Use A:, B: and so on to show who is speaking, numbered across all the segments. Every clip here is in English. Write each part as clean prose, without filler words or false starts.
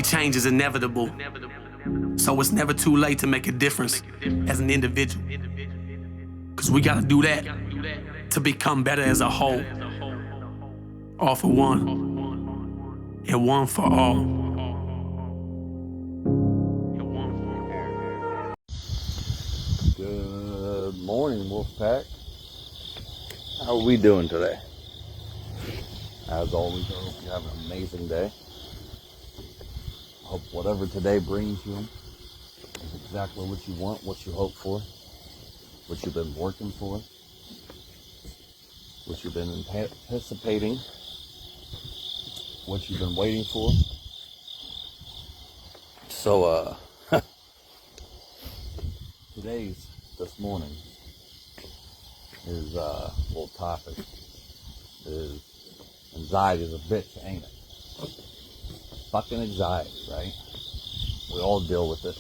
A: see, change is inevitable. So it's never too late to make a difference as an individual. Cause we gotta do that to become better as a whole. All for one, and one for all.
B: Good morning, Wolfpack. How are we doing today? As always, I hope you have an amazing day. I hope whatever today brings you is exactly what you want, what you hope for, what you've been working for, what you've been anticipating, what you've been waiting for. So, this morning is little topic is anxiety is a bitch, ain't it? Fucking anxiety, right? We all deal with it.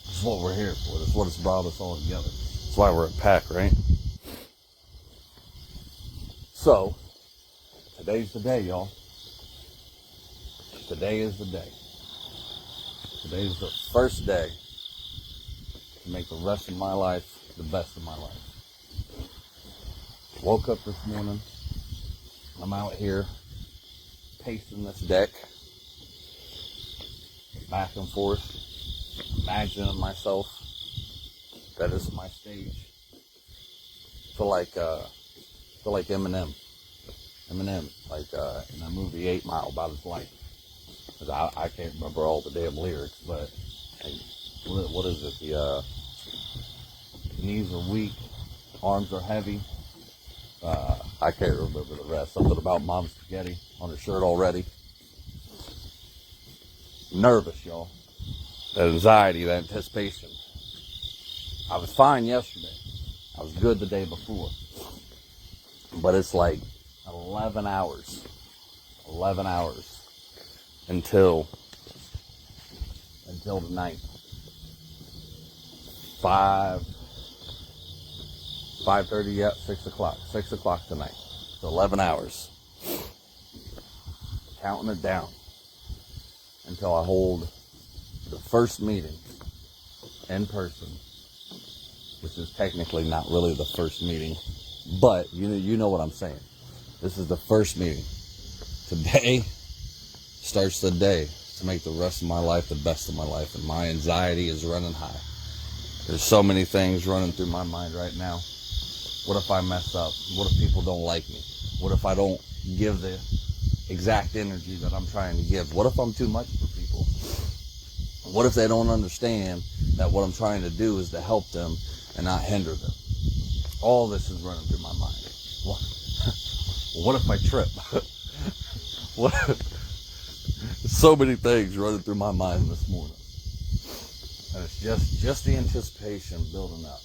B: That's what we're here for. That's what it's brought us all together. That's why we're a pack, right? So, today's the day, y'all. Today is the day. Today is the first day to make the rest of my life the best of my life. Woke up this morning. I'm out here pacing this deck, back and forth, imagining myself that this is my stage. Feel like Eminem, like in that movie 8 Mile, about his life. I can't remember all the damn lyrics, but what is it? The knees are weak, arms are heavy. I can't remember the rest. Something about mom's spaghetti on her shirt already. Nervous, y'all. That anxiety, that anticipation. I was fine yesterday. I was good the day before. But it's like 11 hours. 11 hours until tonight. 5:30, yeah, 6 o'clock. 6 o'clock tonight. It's 11 hours. Counting it down until I hold the first meeting in person, which is technically not really the first meeting, but you know what I'm saying. This is the first meeting. Today starts the day to make the rest of my life the best of my life, and my anxiety is running high. There's so many things running through my mind right now. What if I mess up? What if people don't like me? What if I don't give the exact energy that I'm trying to give? What if I'm too much for people? What if they don't understand that what I'm trying to do is to help them and not hinder them? All this is running through my mind. What if I trip? So many things running through my mind this morning. And it's just the anticipation building up.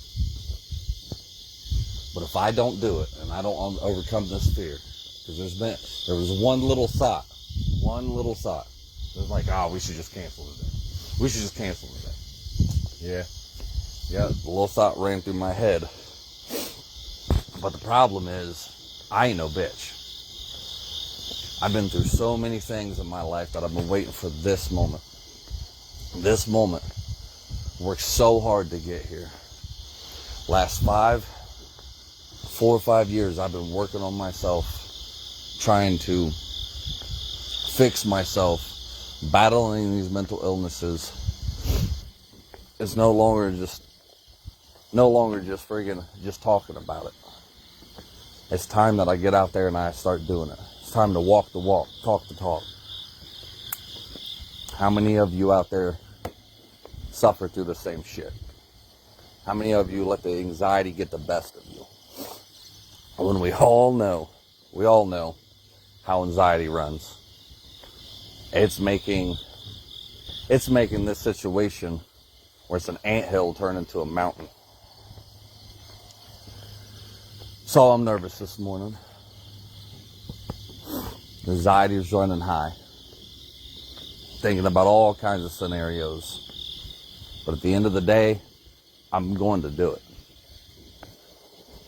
B: But if I don't do it, and I don't overcome this fear, because there was one little thought. It was like, we should just cancel today. We should just cancel today. Yeah, the little thought ran through my head. But the problem is, I ain't no bitch. I've been through so many things in my life that I've been waiting for this moment. This moment. Worked so hard to get here. Last 4 or 5 years, I've been working on myself, trying to fix myself, battling these mental illnesses. It's no longer just talking about it. It's time that I get out there and I start doing it. It's time to walk the walk, talk the talk. How many of you out there suffer through the same shit? How many of you let the anxiety get the best of you? When we all know how anxiety runs. It's making this situation where it's an anthill turn into a mountain. So I'm nervous this morning. Anxiety is running high. Thinking about all kinds of scenarios. But at the end of the day, I'm going to do it.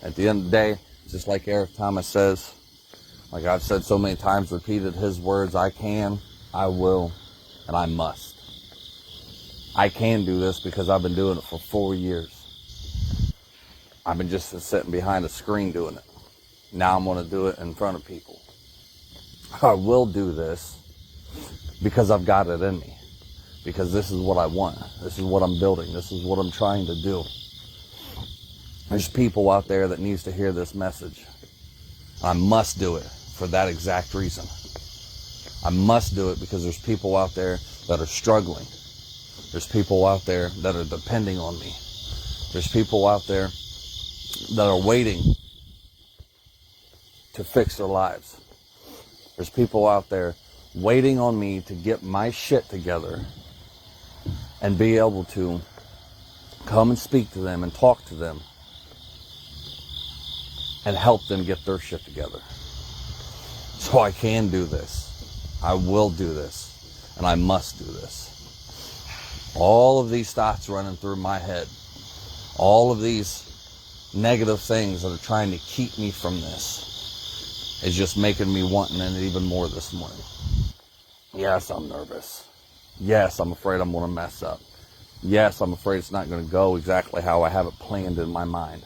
B: At the end of the day, just like Eric Thomas says, like I've said so many times, repeated his words, I can, I will, and I must. I can do this because I've been doing it for 4 years. I've been just sitting behind a screen doing it. Now I'm going to do it in front of people. I will do this because I've got it in me. Because this is what I want. This is what I'm building. This is what I'm trying to do. There's people out there that needs to hear this message. I must do it for that exact reason. I must do it because there's people out there that are struggling. There's people out there that are depending on me. There's people out there that are waiting to fix their lives. There's people out there waiting on me to get my shit together and be able to come and speak to them and talk to them and help them get their shit together. So I can do this. I will do this. And I must do this. All of these thoughts running through my head, all of these negative things that are trying to keep me from this is just making me wanting it even more this morning. Yes, I'm nervous. Yes, I'm afraid I'm going to mess up. Yes, I'm afraid it's not going to go exactly how I have it planned in my mind.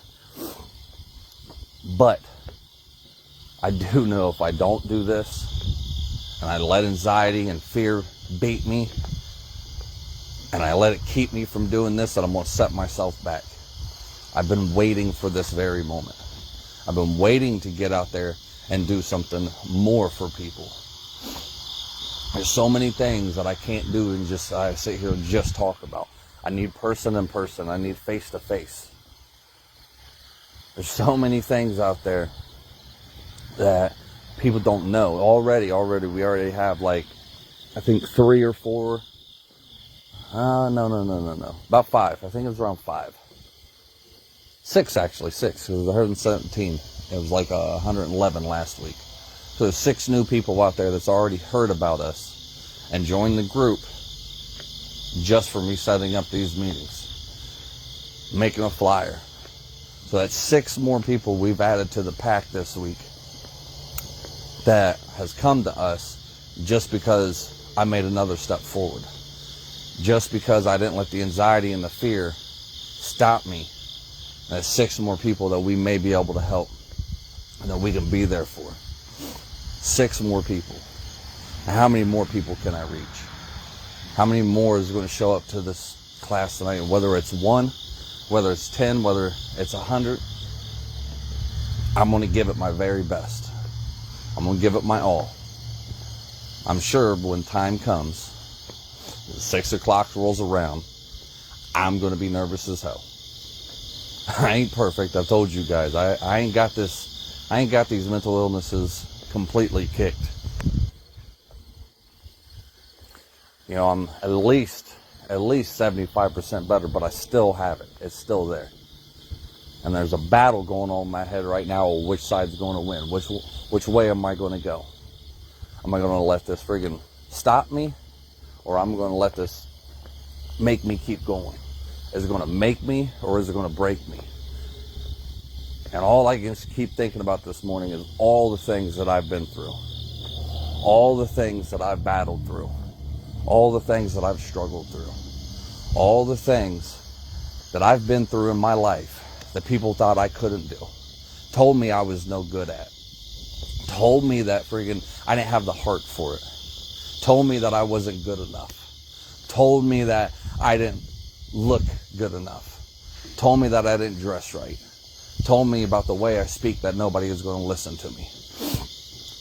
B: But I do know if I don't do this, and I let anxiety and fear beat me, and I let it keep me from doing this, that I'm going to set myself back. I've been waiting for this very moment. I've been waiting to get out there and do something more for people. There's so many things that I can't do and just sit here and just talk about. I need person in person. I need face to face. There's so many things out there that people don't know. We already have like, I think 3 or 4. No. About 5. I think it was around 5. 6 actually, 6. It was 117. It was like 111 last week. So there's 6 new people out there that's already heard about us and joined the group just for me setting up these meetings, making a flyer. So that's 6 more people we've added to the pack this week that has come to us just because I made another step forward. Just because I didn't let the anxiety and the fear stop me. And that's 6 more people that we may be able to help and that we can be there for. 6 more people. And how many more people can I reach? How many more is going to show up to this class tonight? Whether it's 1, whether it's 10, whether it's 100, I'm going to give it my very best. I'm going to give it my all. I'm sure when time comes, 6 o'clock rolls around, I'm going to be nervous as hell. I ain't perfect. I've told you guys. I ain't got these mental illnesses completely kicked. You know, I'm at least 75% better, but I still have it. It's still there. And there's a battle going on in my head right now of which side's going to win. Which way am I going to go? Am I going to let this friggin' stop me? Or I'm going to let this make me keep going? Is it going to make me or is it going to break me? And all I can keep thinking about this morning is all the things that I've been through. All the things that I've battled through. All the things that I've struggled through. All the things that I've been through in my life that people thought I couldn't do. Told me I was no good at. Told me that friggin' I didn't have the heart for it. Told me that I wasn't good enough. Told me that I didn't look good enough. Told me that I didn't dress right. Told me about the way I speak that nobody is going to listen to me.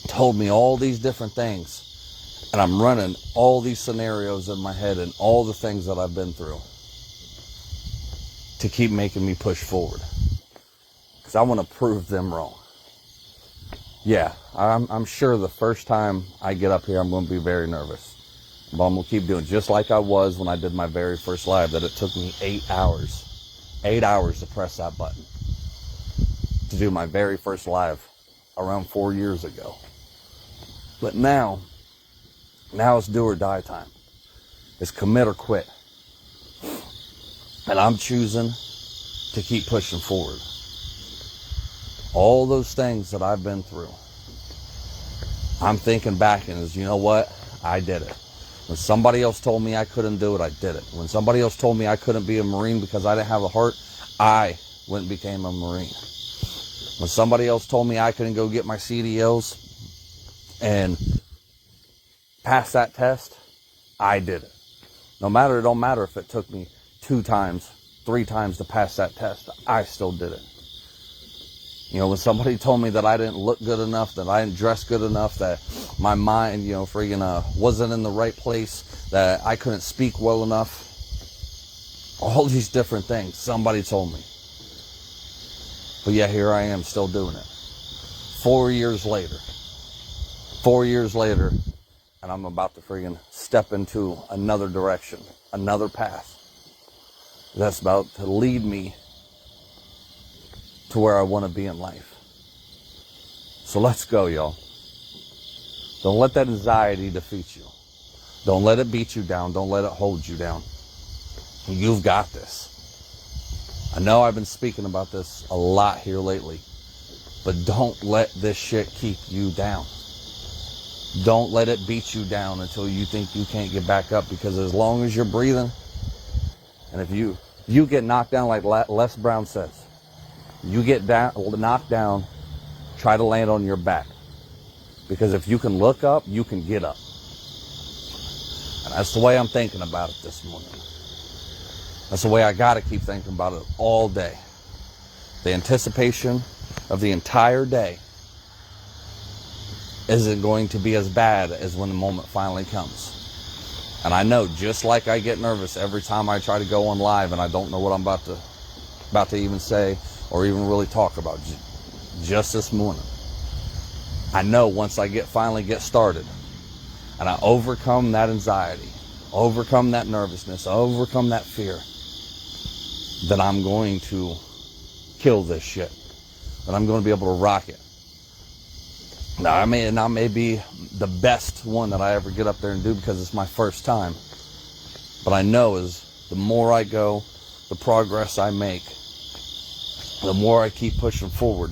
B: Told me all these different things. And I'm running all these scenarios in my head and all the things that I've been through to keep making me push forward. Because I want to prove them wrong. Yeah, I'm sure the first time I get up here, I'm going to be very nervous. But I'm going to keep doing it just like I was when I did my very first live, that it took me 8 hours. 8 hours to press that button. To do my very first live around 4 years ago. But now it's do or die time. It's commit or quit. And I'm choosing to keep pushing forward. All those things that I've been through, I'm thinking back and is, you know what? I did it. When somebody else told me I couldn't do it, I did it. When somebody else told me I couldn't be a Marine because I didn't have a heart, I went and became a Marine. When somebody else told me I couldn't go get my CDLs and pass that test, I did it. It don't matter if it took me 2 times, 3 times to pass that test, I still did it. You know, when somebody told me that I didn't look good enough, that I didn't dress good enough, that my mind, you know, wasn't in the right place, that I couldn't speak well enough, all these different things, somebody told me. But yeah, here I am still doing it. 4 years later, and I'm about to step into another direction, another path that's about to lead me to where I want to be in life. So let's go, y'all. Don't let that anxiety defeat you. Don't let it beat you down. Don't let it hold you down. You've got this. I know I've been speaking about this a lot here lately, but don't let this shit keep you down. Don't let it beat you down until you think you can't get back up, because as long as you're breathing, and if you get knocked down, like Les Brown says, you get knocked down, try to land on your back. Because if you can look up, you can get up. And that's the way I'm thinking about it this morning. That's the way I got to keep thinking about it all day. The anticipation of the entire day isn't going to be as bad as when the moment finally comes. And I know, just like I get nervous every time I try to go on live and I don't know what I'm about to even say or even really talk about, just this morning, I know once I finally get started and I overcome that anxiety, overcome that nervousness, overcome that fear, then I'm going to kill this shit. Then I'm going to be able to rock it. Now, I may be the best one that I ever get up there and do because it's my first time. But I know is the more I go, the progress I make, the more I keep pushing forward,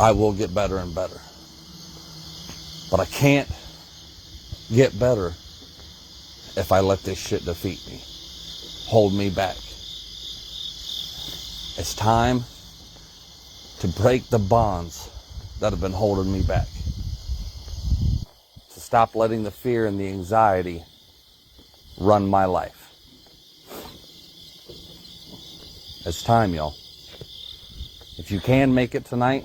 B: I will get better and better. But I can't get better if I let this shit defeat me, hold me back. It's time to break the bonds that have been holding me back. To stop letting the fear and the anxiety run my life. It's time, y'all. If you can make it tonight,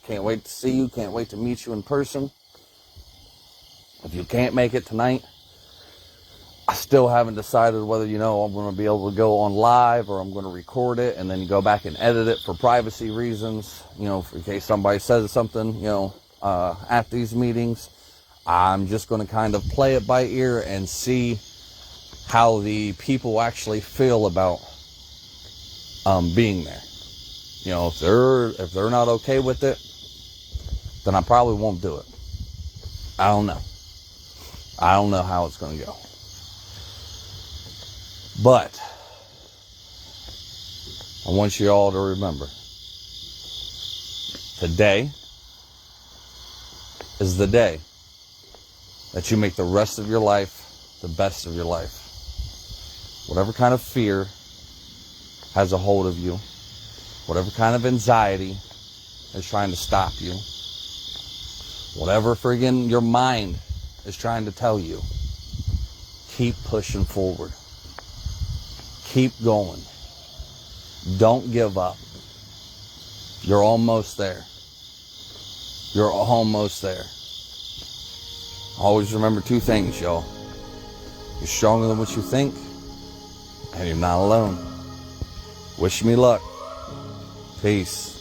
B: can't wait to see you, can't wait to meet you in person. If you can't make it tonight, I still haven't decided whether, I'm going to be able to go on live or I'm going to record it and then go back and edit it for privacy reasons, in case somebody says something, at these meetings. I'm just going to kind of play it by ear and see how the people actually feel about being there. If they're not okay with it, then I probably won't do it. I don't know. I don't know how it's going to go. But I want you all to remember, today is the day that you make the rest of your life the best of your life. Whatever kind of fear has a hold of you, whatever kind of anxiety is trying to stop you, whatever friggin' your mind is trying to tell you, keep pushing forward. Keep going. Don't give up. You're almost there. You're almost there. Always remember 2 things, y'all. You're stronger than what you think, and you're not alone. Wish me luck. Peace.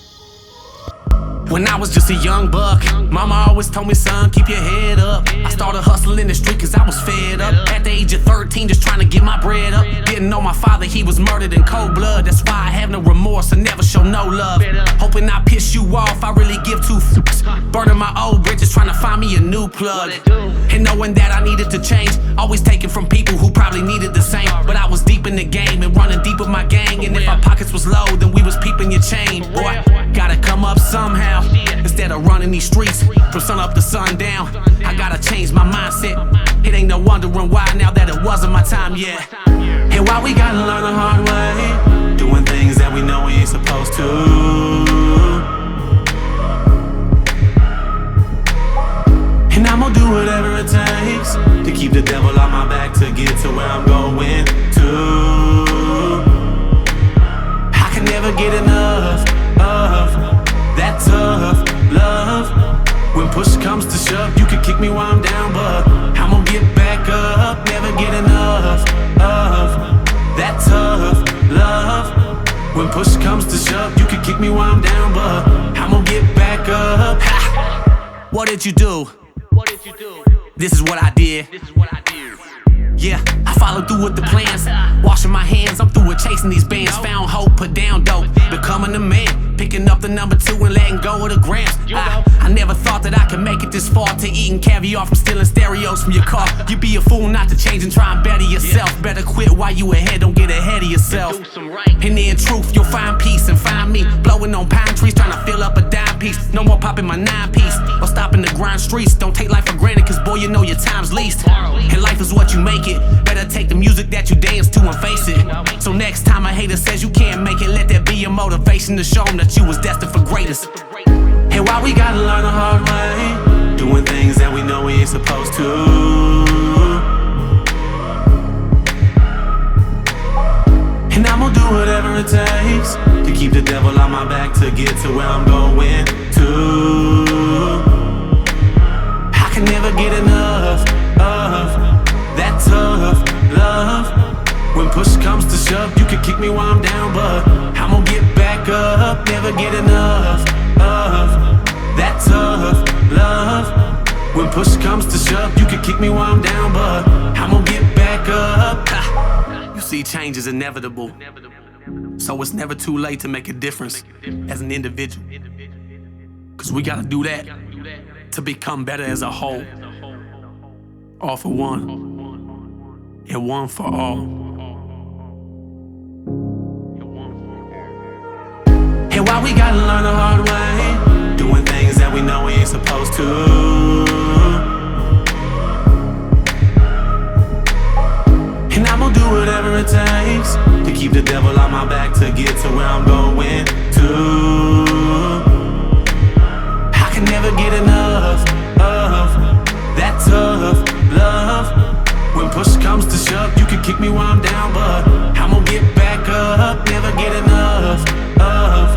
A: When I was just a young buck, mama always told me, son, keep your head up. I started hustling in the street cause I was fed up. At the age of 13, just trying to get my bread up. Didn't know my father, he was murdered in cold blood. That's why I have no remorse and never show no love. Hoping I piss you off, I really give 2 fucks. Burning my old bridges, trying to find me a new plug. And knowing that I needed to change, always taking from people who probably needed the same. But I was deep in the game and running deep with my gang. And if our pockets was low, then we was peeping your change. Boy, Gotta come up somehow. Instead of running these streets from sun up to sundown, I gotta change my mindset. It ain't no wondering why now that it wasn't my time yet. And why we gotta learn the hard way, doing things that we know we ain't supposed to. And I'm gonna do whatever it takes to keep the devil on my back to get to where I'm going to. I can never get enough of that tough love. When push comes to shove, you can kick me while I'm down, but I'm gonna get back up. Never get enough of that tough love. When push comes to shove, you can kick me while I'm down, but I'm gonna get back up. Ha! What did you do? This is what I did. Yeah, I followed through with the plans. Washing my hands, I'm through with chasing these bands. Found hope, put down dope, becoming a man. Picking up the number 2 and letting go of the grams. I never thought that I could make it this far, to eating caviar from stealing stereos from your car. You be a fool not to change and try and better yourself. Better quit while you ahead, don't get ahead of yourself. And in truth, you'll find peace and find me blowing on pine trees, trying to fill up a dime piece. No more popping my 9-piece or stopping the grind streets. Don't take life for granted, cause boy, you know your time's least. And life is what you make it. Better take the music that you dance to and face it. So next time a hater says you can't make it, let that be your motivation to show them that you was destined for greatness. And why we gotta learn the hard way, doing things that we know we ain't supposed to. And I'm gonna do whatever it takes to keep the devil on my back to get to where I'm going to. I can never get enough of that tough love. When push comes to shove, you can kick me while I'm down, but I'm gonna get back up. Never get enough of that tough love. When push comes to shove, you can kick me while I'm down, but I'm gonna get back up. Ha. You see, change is inevitable, so it's never too late to make a difference as an individual. Cause we gotta do that to become better as a whole. All for one, and one for all. And why we gotta learn the hard way, doing things that we know we ain't supposed to. And I'm gonna do whatever it takes to keep the devil on my back to get to where I'm going to. I can never get enough of that tough love. When push comes to shove, you can kick me while I'm down, but I'm gonna get back up. Never get enough of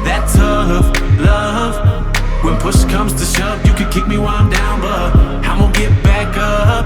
A: that tough love. When push comes to shove, you can kick me while I'm down, but I'm gonna get back up.